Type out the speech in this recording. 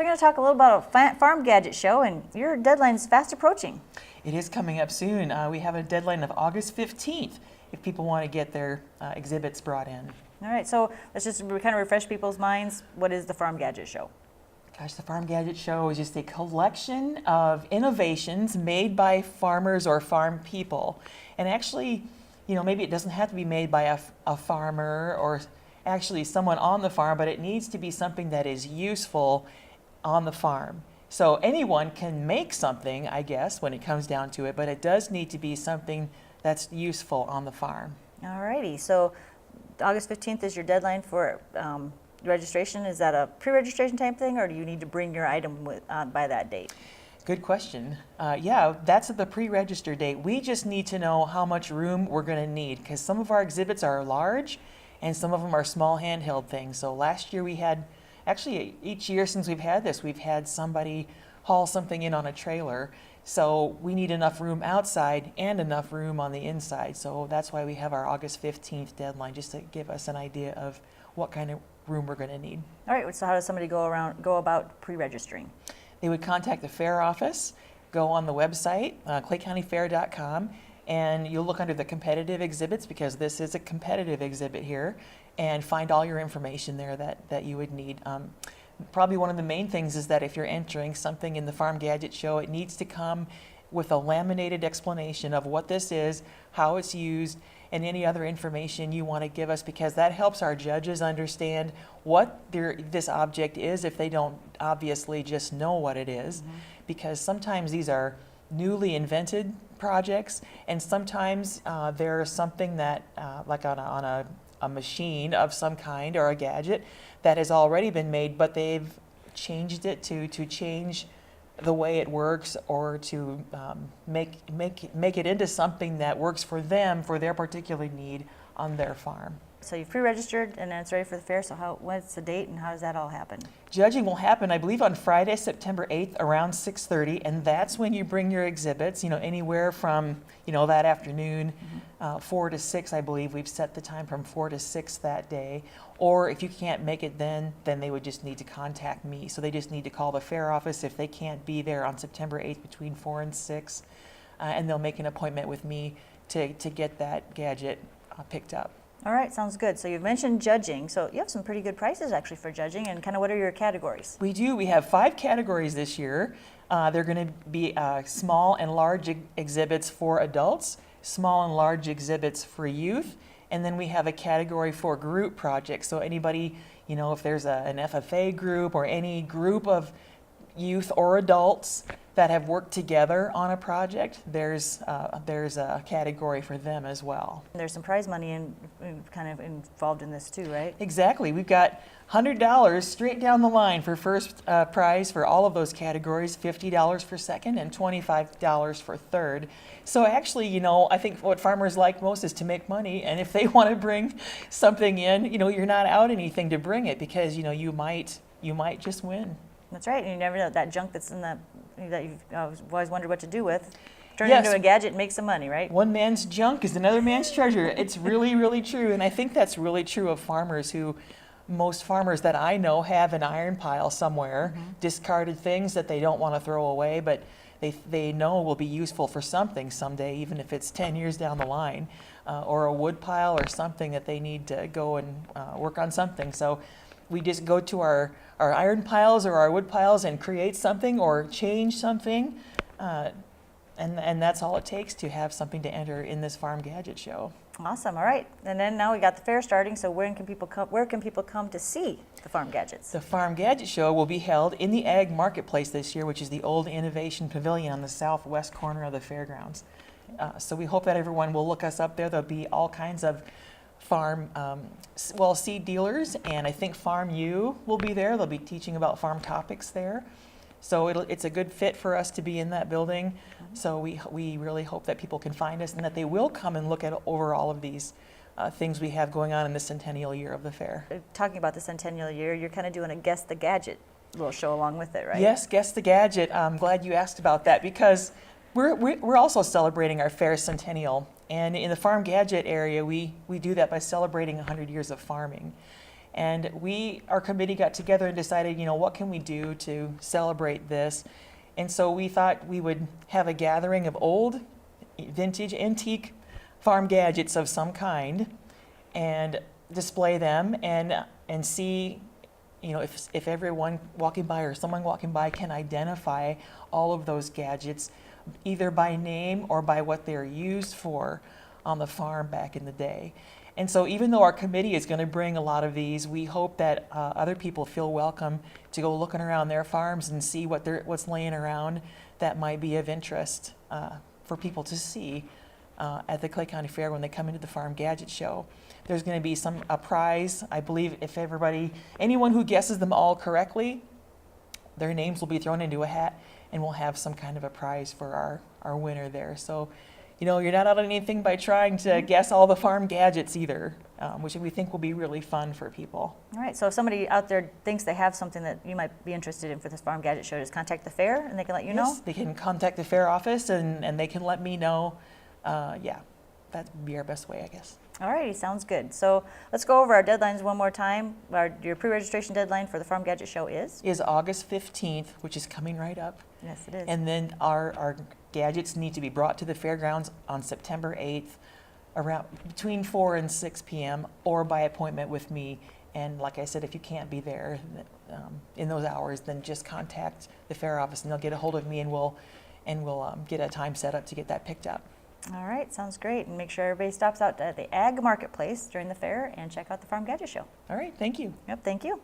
So we're going to talk a little about a farm gadget show, and your deadline is fast approaching. It is coming up soon. We have a deadline of August 15th if people want to get their exhibits brought in. All right, so let's just kind of refresh people's minds. What is the Farm Gadget Show? Gosh, the Farm Gadget Show is just a collection of innovations made by farmers or farm people. And actually, maybe it doesn't have to be made by a farmer or actually someone on the farm, but it needs to be something that is useful on the farm. So anyone can make something, I guess, when it comes down to it, but it does need to be something that's useful on the farm. All righty, so August 15th is your deadline for registration. Is that a pre-registration type thing, or do you need to bring your item by that date? Good question. Yeah, that's the pre-register date. We just need to know how much room we're going to need, because some of our exhibits are large and some of them are small handheld things. So last year we had, actually each year since we've had this, we've had somebody haul something in on a trailer. So we need enough room outside and enough room on the inside. So that's why we have our August 15th deadline, just to give us an idea of what kind of room we're going to need. All right, so how does somebody go about pre-registering? They would contact the fair office, go on the website, claycountyfair.com, and you'll look under the competitive exhibits, because this is a competitive exhibit here, and find all your information there that you would need. Probably one of the main things is that if you're entering something in the Farm Gadget Show, it needs to come with a laminated explanation of what this is, how it's used, and any other information you want to give us, because that helps our judges understand what this object is if they don't obviously just know what it is. Mm-hmm. Because sometimes these are newly invented projects, and sometimes there's something that, like on a machine of some kind or a gadget that has already been made, but they've changed it to change the way it works, or to make it into something that works for them, for their particular need on their farm. So you've pre-registered and then it's ready for the fair. So what's the date and how does that all happen? Judging will happen, I believe, on Friday, September 8th around 6:30, and that's when you bring your exhibits, anywhere from, that afternoon, 4 to 6, I believe. We've set the time from 4 to 6 that day. Or if you can't make it then they would just need to contact me. So they just need to call the fair office if they can't be there on September 8th between 4 and 6, and they'll make an appointment with me to get that gadget picked up. All right, sounds good. So you've mentioned judging. So you have some pretty good prices actually for judging, and kind of what are your categories? We do. We have 5 categories this year. They're going to be small and large exhibits for adults, small and large exhibits for youth, and then we have a category for group projects. So anybody, if there's an FFA group or any group of youth or adults that have worked together on a project, there's a category for them as well. There's some prize money kind of involved in this too, right? Exactly. We've got $100 straight down the line for first prize for all of those categories, $50 for second, and $25 for third. So actually, I think what farmers like most is to make money, and if they want to bring something in, you're not out anything to bring it, because you might just win. That's right, and you never know, that junk that's in that you've always wondered what to do with, turn yes. it into a gadget and make some money, right? One man's junk is another man's treasure. It's really, really true, and I think that's really true of farmers most farmers that I know have an iron pile somewhere, mm-hmm. discarded things that they don't want to throw away, but they know will be useful for something someday, even if it's 10 years down the line, or a wood pile or something that they need to go and work on something. So we just go to our iron piles or our wood piles and create something or change something, and that's all it takes to have something to enter in this Farm Gadget Show. Awesome. All right, and then now we got the fair starting. So where can people come to see the farm gadgets? The Farm Gadget Show will be held in the Ag Marketplace this year, which is the old Innovation Pavilion on the southwest corner of the fairgrounds. So we hope that everyone will look us up there. There'll be all kinds of farm, seed dealers, and I think Farm U will be there. They'll be teaching about farm topics there. So it's a good fit for us to be in that building. So we really hope that people can find us and that they will come and look over all of these things we have going on in the centennial year of the fair. Talking about the centennial year, you're kind of doing a Guess the Gadget little show along with it, right? Yes, Guess the Gadget. I'm glad you asked about that, because we're also celebrating our fair centennial. And in the Farm Gadget area, we do that by celebrating 100 years of farming. And our committee got together and decided, what can we do to celebrate this? And so we thought we would have a gathering of old, vintage, antique farm gadgets of some kind and display them and see, if everyone walking by or someone walking by can identify all of those gadgets, either by name or by what they're used for on the farm back in the day. And so even though our committee is going to bring a lot of these, we hope that other people feel welcome to go looking around their farms and see what's laying around that might be of interest for people to see at the Clay County Fair when they come into the Farm Gadget Show. There's going to be a prize, I believe, if anyone who guesses them all correctly, their names will be thrown into a hat and we'll have some kind of a prize for our winner there. So, you're not out on anything by trying to guess all the farm gadgets either, which we think will be really fun for people. All right, so if somebody out there thinks they have something that you might be interested in for this Farm Gadget Show, just contact the fair and they can let you know? Yes, they can contact the fair office and they can let me know. That would be our best way, I guess. All righty, sounds good. So let's go over our deadlines one more time. Your pre-registration deadline for the Farm Gadget Show is August 15th, which is coming right up. Yes, it is. And then our gadgets need to be brought to the fairgrounds on September 8th around between 4 and 6 p.m. or by appointment with me. And like I said, if you can't be there in those hours, then just contact the fair office and they'll get a hold of me and we'll get a time set up to get that picked up. All right, sounds great. And make sure everybody stops out at the Ag Marketplace during the fair and check out the Farm Gadget Show. All right, thank you. Yep, thank you.